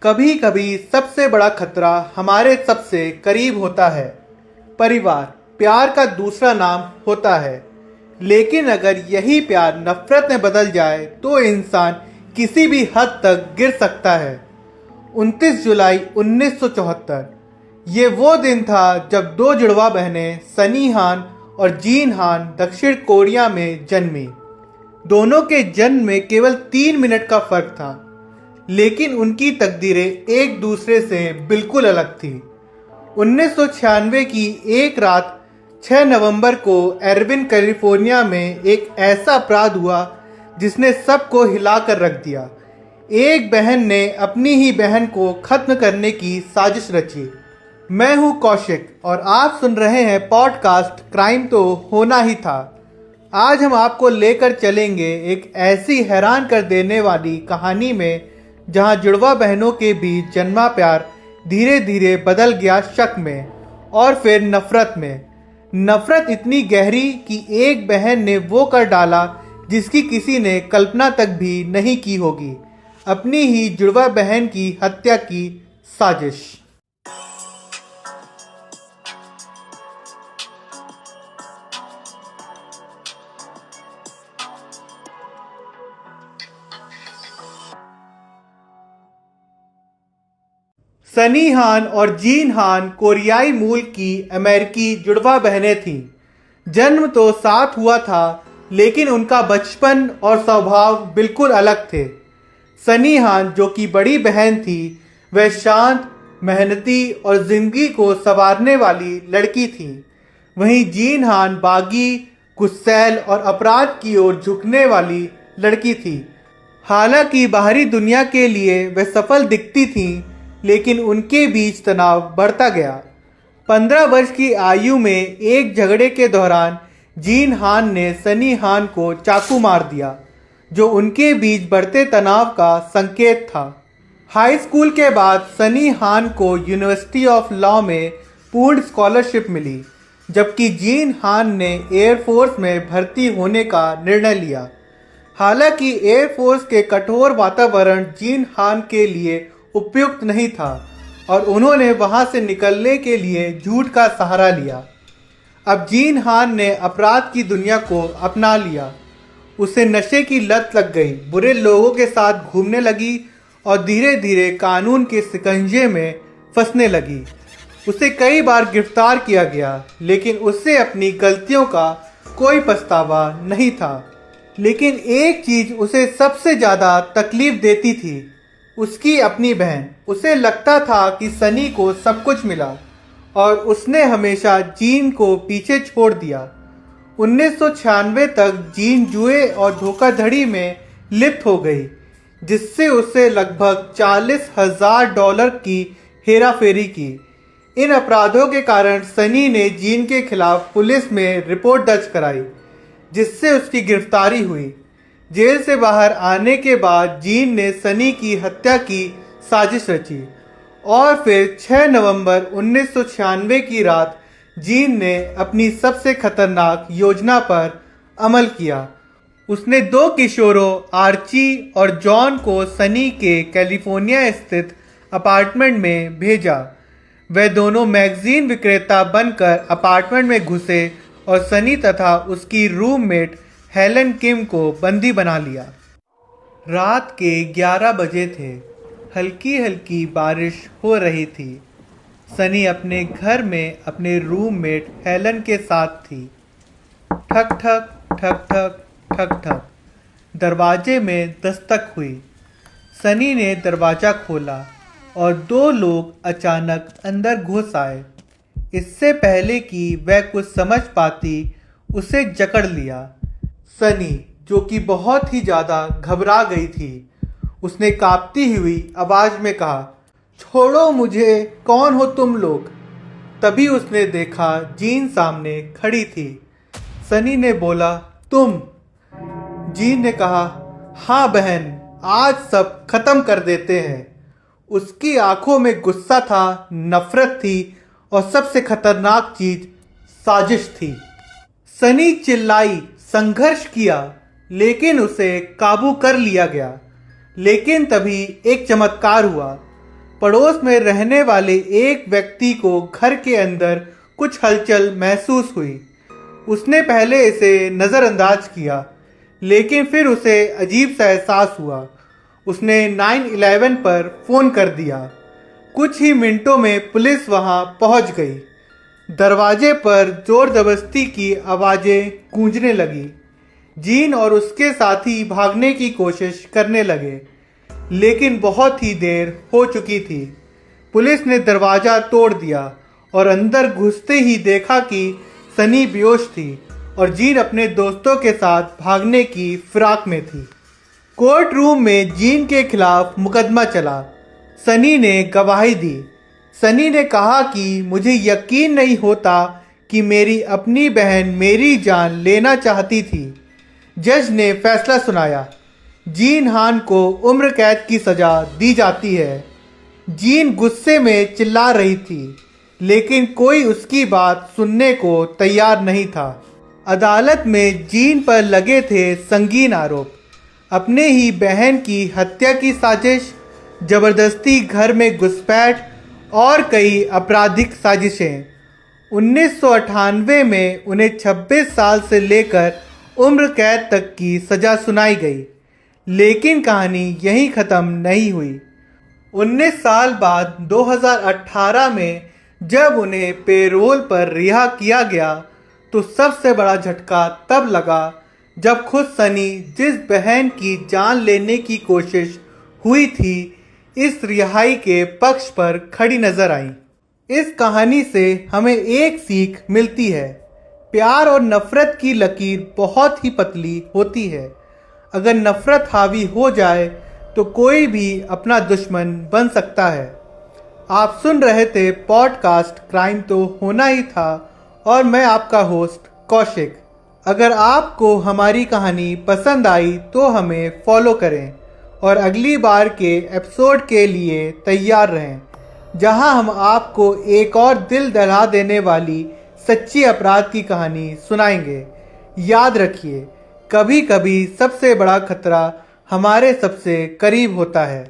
कभी कभी सबसे बड़ा खतरा हमारे सबसे करीब होता है। परिवार प्यार का दूसरा नाम होता है, लेकिन अगर यही प्यार नफरत में बदल जाए तो इंसान किसी भी हद तक गिर सकता है। 29 जुलाई 1974 ये वो दिन था जब दो जुड़वा बहनें सनी हान और जीन हान दक्षिण कोरिया में जन्मी। दोनों के जन्म में केवल 3 मिनट का फर्क था, लेकिन उनकी तकदीरें एक दूसरे से बिल्कुल अलग थी। 1996 की एक रात 6 नवंबर को एर्विन कैलिफोर्निया में एक ऐसा अपराध हुआ जिसने सबको हिलाकर रख दिया। एक बहन ने अपनी ही बहन को खत्म करने की साजिश रची। मैं हूं कौशिक और आप सुन रहे हैं पॉडकास्ट क्राइम तो होना ही था। आज हम आपको लेकर चलेंगे एक ऐसी हैरान कर देने वाली कहानी में जहां जुड़वा बहनों के बीच जन्मा प्यार धीरे धीरे बदल गया शक में और फिर नफरत में। नफरत इतनी गहरी कि एक बहन ने वो कर डाला जिसकी किसी ने कल्पना तक भी नहीं की होगी, अपनी ही जुड़वा बहन की हत्या की साजिश। सनी हान और जीन हान कोरियाई मूल की अमेरिकी जुड़वा बहनें थीं। जन्म तो साथ हुआ था, लेकिन उनका बचपन और स्वभाव बिल्कुल अलग थे। सनी हान, जो कि बड़ी बहन थी, वह शांत, मेहनती और जिंदगी को संवारने वाली लड़की थी। वहीं जीन हान बागी, गुस्सैल और अपराध की ओर झुकने वाली लड़की थी। हालांकि बाहरी दुनिया के लिए वह सफल दिखती थीं, लेकिन उनके बीच तनाव बढ़ता गया। 15 वर्ष की आयु में एक झगड़े के दौरान जीन हान ने सनी हान को चाकू मार दिया, जो उनके बीच बढ़ते तनाव का संकेत था। हाई स्कूल के बाद सनी हान को यूनिवर्सिटी ऑफ लॉ में पूर्ण स्कॉलरशिप मिली, जबकि जीन हान ने एयरफोर्स में भर्ती होने का निर्णय लिया। हालांकि एयरफोर्स के कठोर वातावरण जीन हान के लिए उपयुक्त नहीं था और उन्होंने वहां से निकलने के लिए झूठ का सहारा लिया। अब जीन हान ने अपराध की दुनिया को अपना लिया। उसे नशे की लत लग गई, बुरे लोगों के साथ घूमने लगी और धीरे धीरे कानून के शिकंजे में फंसने लगी। उसे कई बार गिरफ्तार किया गया, लेकिन उसे अपनी गलतियों का कोई पछतावा नहीं था। लेकिन एक चीज उसे सबसे ज्यादा तकलीफ देती थी, उसकी अपनी बहन। उसे लगता था कि सनी को सब कुछ मिला और उसने हमेशा जीन को पीछे छोड़ दिया। 1996 तक जीन जुए और धोखाधड़ी में लिप्त हो गई, जिससे उसे लगभग $40,000 की हेराफेरी की। इन अपराधों के कारण सनी ने जीन के खिलाफ पुलिस में रिपोर्ट दर्ज कराई, जिससे उसकी गिरफ्तारी हुई। जेल से बाहर आने के बाद जीन ने सनी की हत्या की साजिश रची और फिर 6 नवंबर 1996 की रात जीन ने अपनी सबसे खतरनाक योजना पर अमल किया। उसने दो किशोरों आर्ची और जॉन को सनी के कैलिफोर्निया स्थित अपार्टमेंट में भेजा। वे दोनों मैगजीन विक्रेता बनकर अपार्टमेंट में घुसे और सनी तथा उसकी रूममेट हेलन किम को बंदी बना लिया। रात के 11 बजे थे। हल्की हल्की बारिश हो रही थी। सनी अपने घर में अपने रूममेट हेलन के साथ थी। ठक ठक ठक ठक ठक ठक दरवाजे में दस्तक हुई। सनी ने दरवाज़ा खोला और दो लोग अचानक अंदर घुस आए। इससे पहले कि वह कुछ समझ पाती, उसे जकड़ लिया। सनी, जो कि बहुत ही ज़्यादा घबरा गई थी, उसने कांपती हुई आवाज़ में कहा, छोड़ो मुझे, कौन हो तुम लोग? तभी उसने देखा जीन सामने खड़ी थी। सनी ने बोला, तुम? जीन ने कहा, हाँ बहन, आज सब खत्म कर देते हैं। उसकी आंखों में गुस्सा था, नफरत थी और सबसे खतरनाक चीज साजिश थी। सनी चिल्लाई, संघर्ष किया, लेकिन उसे काबू कर लिया गया। लेकिन तभी एक चमत्कार हुआ। पड़ोस में रहने वाले एक व्यक्ति को घर के अंदर कुछ हलचल महसूस हुई। उसने पहले इसे नज़रअंदाज किया, लेकिन फिर उसे अजीब सा एहसास हुआ। उसने 911 पर फ़ोन कर दिया। कुछ ही मिनटों में पुलिस वहां पहुंच गई। दरवाजे पर जोर जबरदस्ती की आवाज़ें गूंजने लगी। जीन और उसके साथी भागने की कोशिश करने लगे, लेकिन बहुत ही देर हो चुकी थी। पुलिस ने दरवाज़ा तोड़ दिया और अंदर घुसते ही देखा कि सनी बेहोश थी और जीन अपने दोस्तों के साथ भागने की फिराक में थी। कोर्ट रूम में जीन के खिलाफ मुकदमा चला। सनी ने गवाही दी। सनी ने कहा कि मुझे यकीन नहीं होता कि मेरी अपनी बहन मेरी जान लेना चाहती थी। जज ने फैसला सुनाया। जीन हान को उम्र कैद की सज़ा दी जाती है। जीन गुस्से में चिल्ला रही थी, लेकिन कोई उसकी बात सुनने को तैयार नहीं था। अदालत में जीन पर लगे थे संगीन आरोप। अपने ही बहन की हत्या की साजिश, जबरदस्ती घर में घुसपैठ और कई आपराधिक साजिशें। 1998 में उन्हें 26 साल से लेकर उम्र कैद तक की सज़ा सुनाई गई, लेकिन कहानी यहीं ख़त्म नहीं हुई। 19 साल बाद 2018 में जब उन्हें पेरोल पर रिहा किया गया, तो सबसे बड़ा झटका तब लगा जब खुद सनी, जिस बहन की जान लेने की कोशिश हुई थी, इस रिहाई के पक्ष पर खड़ी नजर आई। इस कहानी से हमें एक सीख मिलती है। प्यार और नफरत की लकीर बहुत ही पतली होती है। अगर नफरत हावी हो जाए तो कोई भी अपना दुश्मन बन सकता है। आप सुन रहे थे पॉडकास्ट क्राइम तो होना ही था, और मैं आपका होस्ट कौशिक। अगर आपको हमारी कहानी पसंद आई तो हमें फॉलो करें और अगली बार के एपिसोड के लिए तैयार रहें, जहां हम आपको एक और दिल दहला देने वाली सच्ची अपराध की कहानी सुनाएंगे। याद रखिए, कभी कभी सबसे बड़ा खतरा हमारे सबसे करीब होता है।